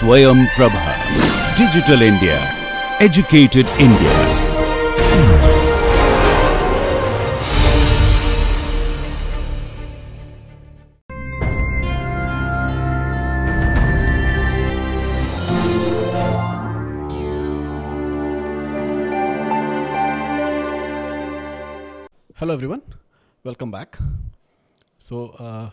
Swayam Prabha. Digital India. Educated India. Hello everyone, welcome back. So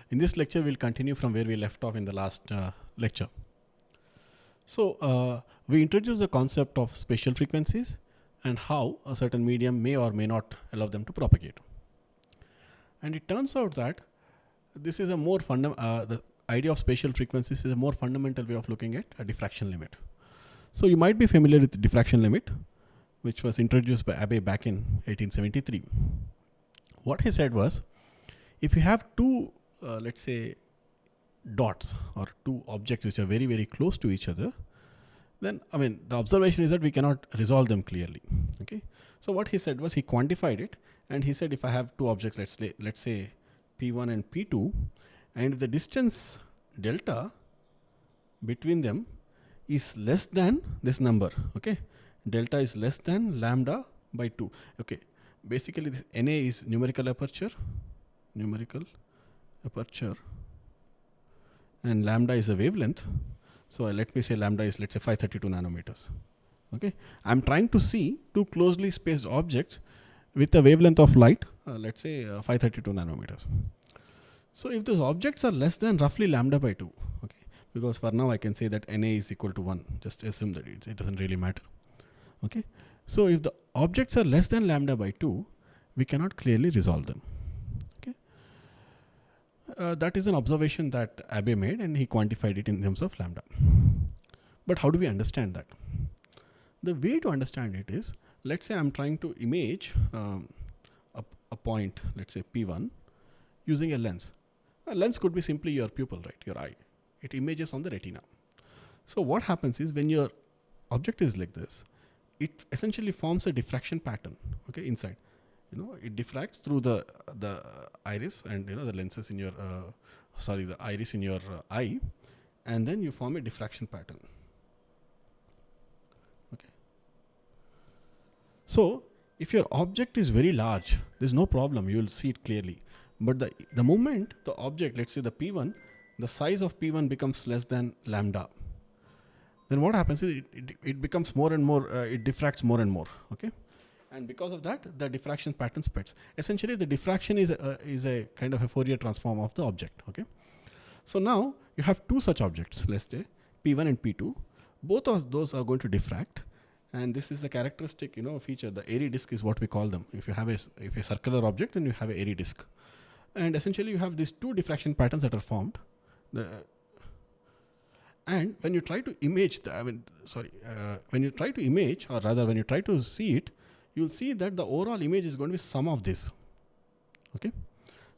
in this lecture we'll continue from where we left off in the last lecture. So we introduced the concept of spatial frequencies and how a certain medium may or may not allow them to propagate. And it turns out that this is a more the idea of spatial frequencies is a more fundamental way of looking at a diffraction limit. So you might be familiar with the diffraction limit, which was introduced by Abbe back in 1873. What he said was, if you have two, let's say, dots or two objects which are very, very close to each other, then, the observation is that we cannot resolve them clearly. Okay. So what he said was, he quantified it, and he said, if I have two objects, let's say P1 and P2, and if the distance delta between them is less than this number, okay, delta is less than lambda by 2. Okay, basically this Na is numerical aperture, and lambda is a wavelength. So let me say lambda is, let's say, 532 nanometers. Okay, I'm trying to see two closely spaced objects with a wavelength of light, let's say 532 nanometers. So if those objects are less than roughly lambda by 2, okay, because for now I can say that Na is equal to 1, just assume that it doesn't really matter. Okay, so if the objects are less than lambda by 2, we cannot clearly resolve them. Okay, that is an observation that Abbe made, and he quantified it in terms of lambda. But how do we understand that? The way to understand it is, let's say I'm trying to image a point, let's say P1, using a lens. A lens could be simply your pupil, right? Your eye. It images on the retina. So what happens is, when your object is like this, it essentially forms a diffraction pattern, okay, inside. It diffracts through the iris and the lenses in your the iris in your eye, and then you form a diffraction pattern. Okay. So if your object is very large, there's no problem, you will see it clearly. But the moment the object, let's say the P1, the size of P1 becomes less than lambda, then what happens is it becomes more and more, it diffracts more and more, okay? And because of that, the diffraction pattern spreads. Essentially, the diffraction is a kind of a Fourier transform of the object, okay? So now you have two such objects, let's say P1 and P2. Both of those are going to diffract, and this is a characteristic, feature. The airy disk is what we call them. If you have a circular object, then you have an airy disk, and essentially you have these two diffraction patterns that are formed. And when you try to image, when you try to image, or rather when you try to see it, you'll see that the overall image is going to be sum of this, okay,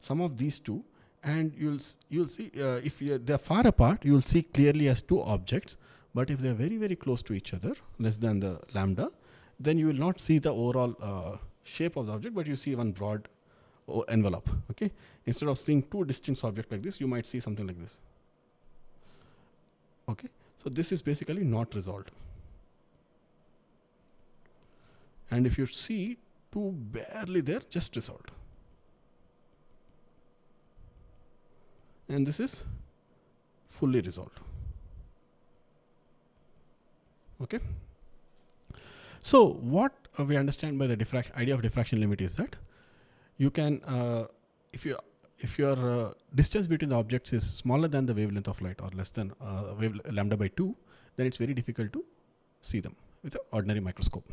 sum of these two, and you'll see if they're far apart, you'll see clearly as two objects. But if they're very, very close to each other, less than the lambda, then you will not see the overall shape of the object, but you see one broad envelope, okay. Instead of seeing two distinct objects like this, you might see something like this. Okay, so this is basically not resolved. And if you see two barely there, just resolved. And this is fully resolved. Okay. So what we understand by the idea of diffraction limit is that you can, if your distance between the objects is smaller than the wavelength of light, or less than lambda by 2, then it's very difficult to see them with an ordinary microscope.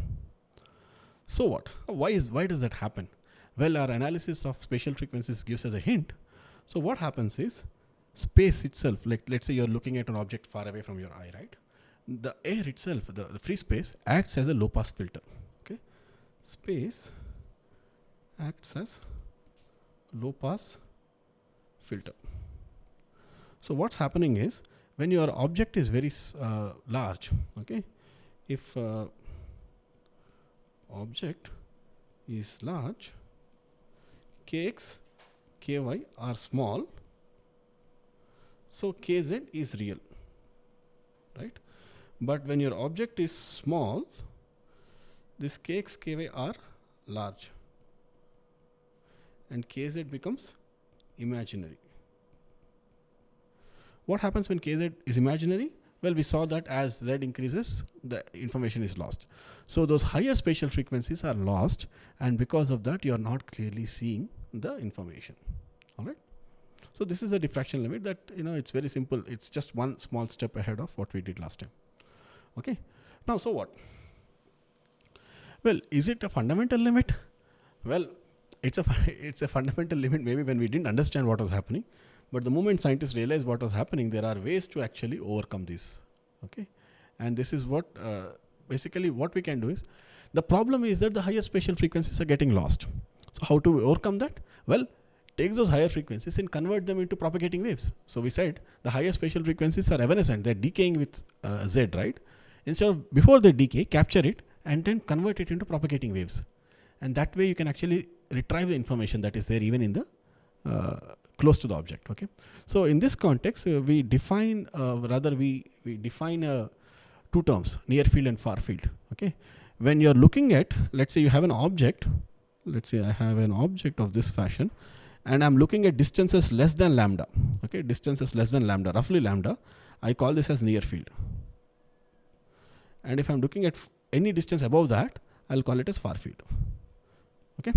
So what? Why does that happen? Well, our analysis of spatial frequencies gives us a hint. So what happens is, space itself, like let's say you're looking at an object far away from your eye, right? The air itself, the free space, acts as a low pass filter. Okay, space acts as low pass filter. So what's happening is, when your object is very large, okay, if object is large, kx, ky are small, so kz is real. right? But when your object is small, this kx, ky are large, and kz becomes imaginary. What happens when kz is imaginary? Well, we saw that as z increases, the information is lost. So those higher spatial frequencies are lost, and because of that, you are not clearly seeing the information. All right. So this is a diffraction limit that, it's very simple. It's just one small step ahead of what we did last time. Okay. Now, so what? Well, is it a fundamental limit? Well, it's a fundamental limit maybe when we didn't understand what was happening. But the moment scientists realized what was happening, there are ways to actually overcome this. Okay. And this is what, basically what we can do is, the problem is that the higher spatial frequencies are getting lost. So how to overcome that? Well, take those higher frequencies and convert them into propagating waves. So we said the higher spatial frequencies are evanescent, they're decaying with Z, right? Instead of, before they decay, capture it and then convert it into propagating waves. And that way you can actually retrieve the information that is there even in the close to the object. Okay. So in this context, we define, we define two terms, near field and far field. Okay. When you're looking at, let's say you have an object, let's say I have an object of this fashion, and I'm looking at distances less than lambda. Okay, distances less than lambda, roughly lambda. I call this as near field. And if I'm looking at any distance above that, I'll call it as far field. Okay.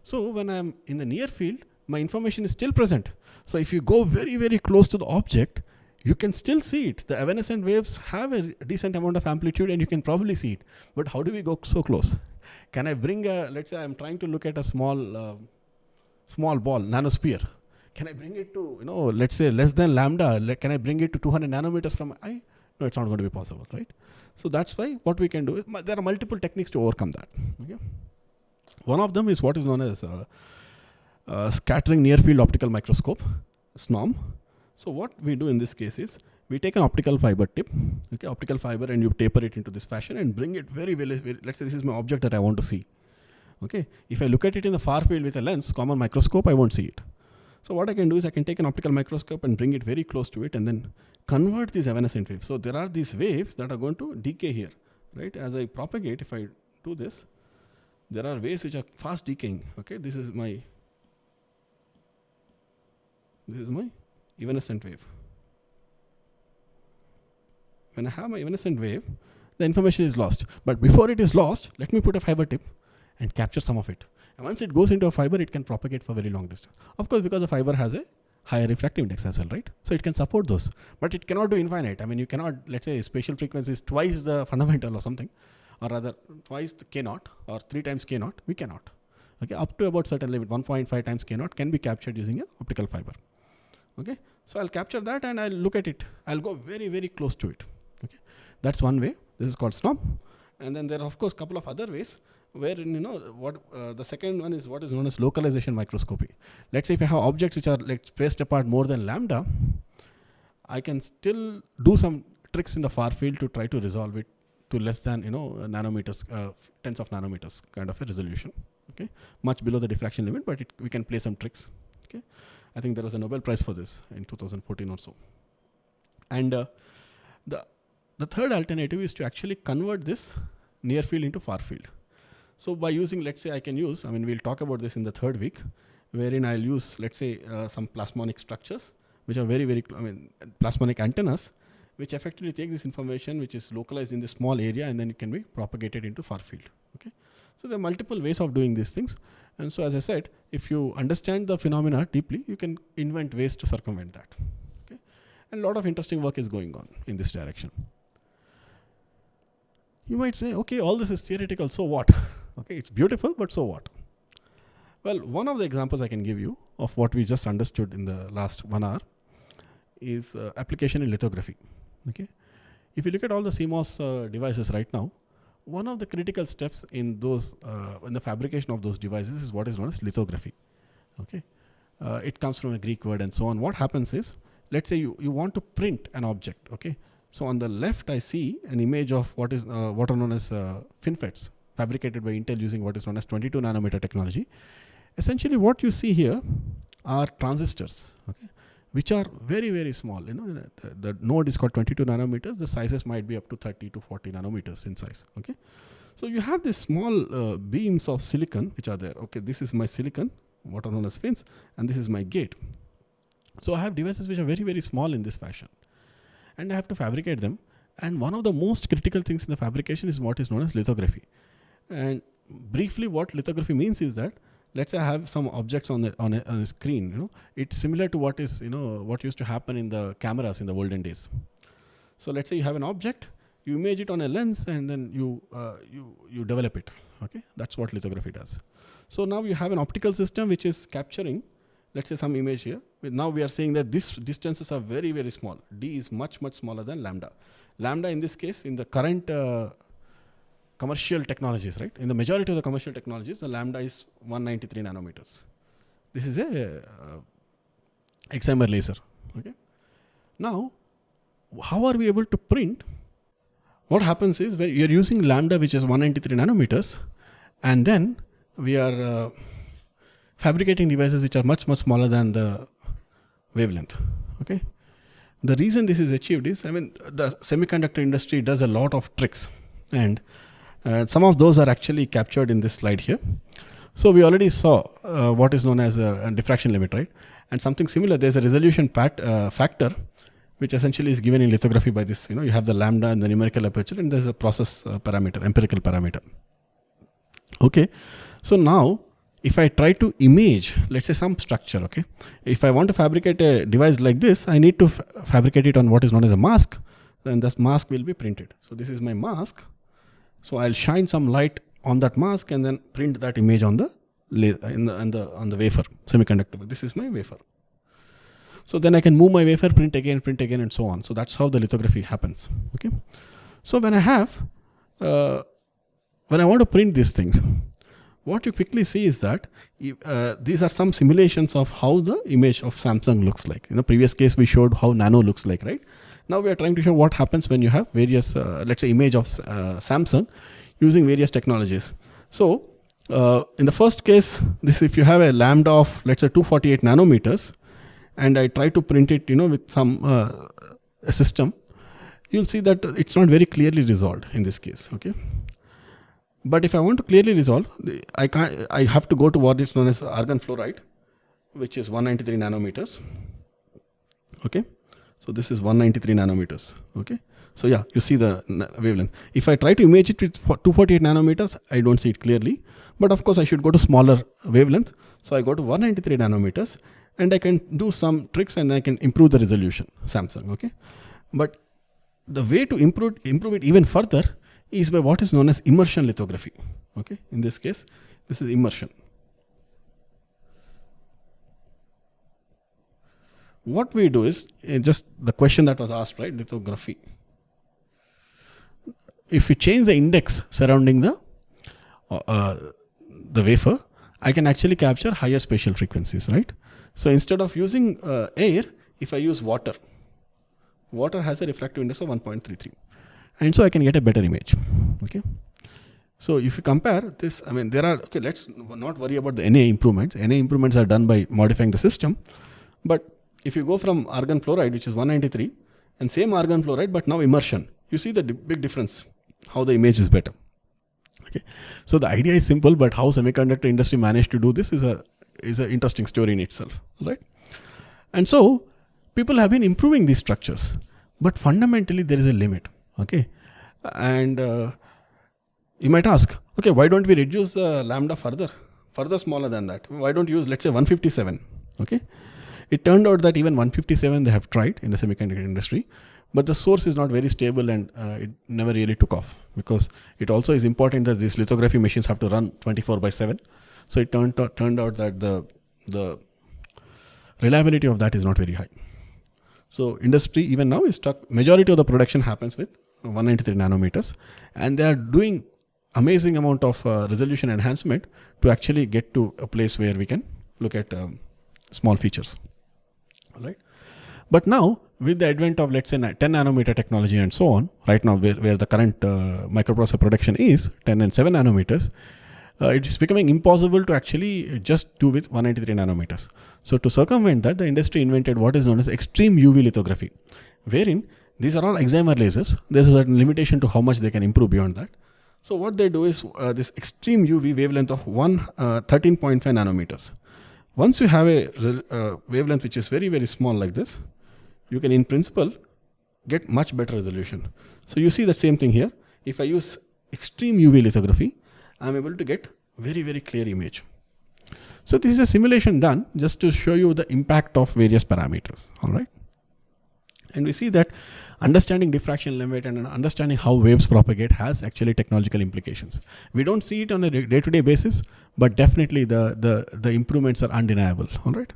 So when I'm in the near field, my information is still present. So if you go very, very close to the object, you can still see it. The evanescent waves have a decent amount of amplitude and you can probably see it. But how do we go so close? Can I bring let's say I'm trying to look at a small ball, nanosphere. Can I bring it to, let's say less than lambda? Can I bring it to 200 nanometers from eye? No, it's not going to be possible, right? So that's why what we can do is, there are multiple techniques to overcome that. Okay? One of them is what is known as scattering near field optical microscope, SNOM. So what we do in this case is, we take an optical fiber tip, okay, optical fiber, and you taper it into this fashion and bring it very, let's say this is my object that I want to see. Okay, if I look at it in the far field with a lens, common microscope, I won't see it. So what I can do is I can take an optical microscope and bring it very close to it and then convert these evanescent waves. So there are these waves that are going to decay here, right? As I propagate, if I do this, there are waves which are fast decaying. Okay, this is my evanescent wave. When I have my evanescent wave, the information is lost. But before it is lost, let me put a fiber tip and capture some of it. And once it goes into a fiber, it can propagate for very long distance. Of course, because the fiber has a higher refractive index as well, right? So it can support those, but it cannot do infinite. I mean, you cannot, let's say spatial frequency is twice the fundamental or something, or rather twice the k naught or 3 times k naught, we cannot. Okay, up to about certain limit, 1.5 times k naught can be captured using an optical fiber. Okay, so I'll capture that and I'll look at it. I'll go very, very close to it. Okay, that's one way. This is called SNOM. And then there are of course a couple of other ways wherein, the second one is what is known as localization microscopy. Let's say if I have objects which are like spaced apart more than lambda, I can still do some tricks in the far field to try to resolve it to less than, nanometers, tens of nanometers kind of a resolution. Okay, much below the diffraction limit, but we can play some tricks. Okay, I think there was a Nobel Prize for this in 2014 or so. And the third alternative is to actually convert this near field into far field. So by using, let's say I can use, we'll talk about this in the third week, wherein I'll use, let's say, some plasmonic structures, which are very, very, plasmonic antennas, which effectively take this information, which is localized in this small area, and then it can be propagated into far field. Okay, so there are multiple ways of doing these things. And so, as I said, if you understand the phenomena deeply, you can invent ways to circumvent that. Okay, and a lot of interesting work is going on in this direction. You might say, okay, all this is theoretical, so what? Okay, it's beautiful, but so what? Well, one of the examples I can give you of what we just understood in the last 1 hour is application in lithography. Okay, if you look at all the CMOS devices right now, one of the critical steps in those, in the fabrication of those devices is what is known as lithography. Okay, it comes from a Greek word and so on. What happens is, let's say you want to print an object. Okay, so on the left I see an image of what are known as FinFETs, fabricated by Intel using what is known as 22 nanometer technology. Essentially what you see here are transistors. Okay, which are very, very small. The node is called 22 nanometers. The sizes might be up to 30 to 40 nanometers in size. Okay, so you have these small beams of silicon which are there. Okay, this is my silicon, what are known as fins, and this is my gate. So I have devices which are very, very small in this fashion, and I have to fabricate them. And one of the most critical things in the fabrication is what is known as lithography. And briefly, what lithography means is that, let's say I have some objects on a screen. It's similar to what is what used to happen in the cameras in the olden days. So let's say you have an object, you image it on a lens, and then you develop it. Okay, that's what lithography does. So now you have an optical system which is capturing, let's say, some image here. Now we are saying that these distances are very, very small. D is much, much smaller than lambda. Lambda in this case, in the current commercial technologies, right? In the majority of the commercial technologies, the lambda is 193 nanometers. This is a excimer laser. Okay. Now, how are we able to print? What happens is, when you're using lambda, which is 193 nanometers, and then we are fabricating devices which are much, much smaller than the wavelength. Okay. The reason this is achieved is, the semiconductor industry does a lot of tricks, and some of those are actually captured in this slide here. So we already saw what is known as a diffraction limit, right? And something similar, there's a resolution factor, which essentially is given in lithography by this. You have the lambda and the numerical aperture, and there's a process parameter, empirical parameter. Okay, so now if I try to image, let's say, some structure, okay, if I want to fabricate a device like this, I need to fabricate it on what is known as a mask. Then this mask will be printed. So this is my mask. So I'll shine some light on that mask and then print that image on the on the wafer, semiconductor. This is my wafer. So then I can move my wafer, print again, and so on. So that's how the lithography happens. Okay. So when I want to print these things, what you quickly see is that these are some simulations of how the image of Samsung looks like. In the previous case, we showed how Nano looks like, right? Now we are trying to show what happens when you have various, let's say, image of Samsung using various technologies. So in the first case, if you have a lambda of, let's say, 248 nanometers, and I try to print it, with some a system, you'll see that it's not very clearly resolved in this case. Okay. But if I want to clearly resolve, I have to go to what is known as argon fluoride, which is 193 nanometers. Okay. So this is 193 nanometers. Okay. So yeah, you see the wavelength. If I try to image it with 248 nanometers, I don't see it clearly. But of course, I should go to smaller wavelength. So I go to 193 nanometers, and I can do some tricks, and I can improve the resolution, Samsung. Okay. But the way to improve it even further is by what is known as immersion lithography. Okay, in this case, this is immersion. What we do is just the question that was asked, right? Lithography. If we change the index surrounding the wafer, I can actually capture higher spatial frequencies, right? So instead of using air, if I use water has a refractive index of 1.33. And so I can get a better image. Okay. So if you compare this, let's not worry about the NA improvements. NA improvements are done by modifying the system. But if you go from argon fluoride, which is 193, and same argon fluoride, but now immersion, you see the big difference, how the image is better. Okay. So the idea is simple, but how semiconductor industry managed to do this is an interesting story in itself, right? And so people have been improving these structures, but fundamentally there is a limit. Okay, and you might ask, okay, why don't we reduce the lambda further smaller than that? Why don't you use, let's say, 157? Okay, it turned out that even 157 they have tried in the semiconductor industry, but the source is not very stable, and it never really took off, because it also is important that these lithography machines have to run 24/7. So it turned out that the reliability of that is not very high. So industry even now is stuck. Majority of the production happens with 193 nanometers, and they are doing amazing amount of resolution enhancement to actually get to a place where we can look at small features. All right. But now with the advent of, let's say, 10 nanometer technology and so on, right now where the current microprocessor production is 10 and 7 nanometers, it is becoming impossible to actually just do with 193 nanometers. So to circumvent that, the industry invented what is known as extreme UV lithography, wherein these are all excimer lasers. There's a certain limitation to how much they can improve beyond that. So what they do is this extreme UV wavelength of 13.5 nanometers. Once you have a wavelength which is very, very small like this, you can in principle get much better resolution. So you see the same thing here. If I use extreme UV lithography, I'm able to get very, very clear image. So this is a simulation done just to show you the impact of various parameters. All right. And we see that understanding diffraction limit and understanding how waves propagate has actually technological implications. We don't see it on a day-to-day basis, but definitely the improvements are undeniable. All right.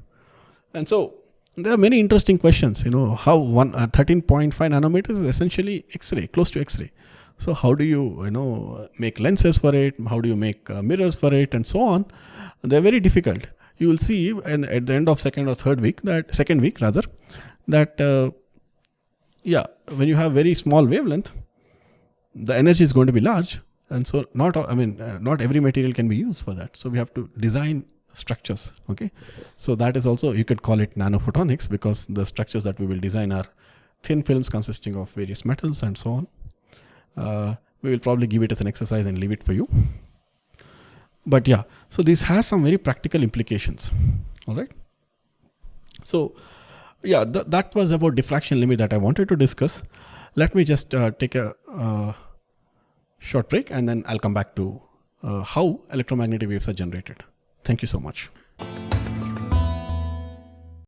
And so there are many interesting questions. How 13.5 nanometers is essentially X-ray, close to X-ray. So how do you make lenses for it? How do you make mirrors for it, and so on? They're very difficult. You will see at the end of second week, when you have very small wavelength, the energy is going to be large, and so not every material can be used for that. So we have to design structures. Okay, so that is also, you could call it nano photonics, because the structures that we will design are thin films consisting of various metals and so on. We will probably give it as an exercise and leave it for you. But yeah, so this has some very practical implications. All right. So yeah, that was about diffraction limit that I wanted to discuss. Let me just take a short break, and then I'll come back to how electromagnetic waves are generated. Thank you so much.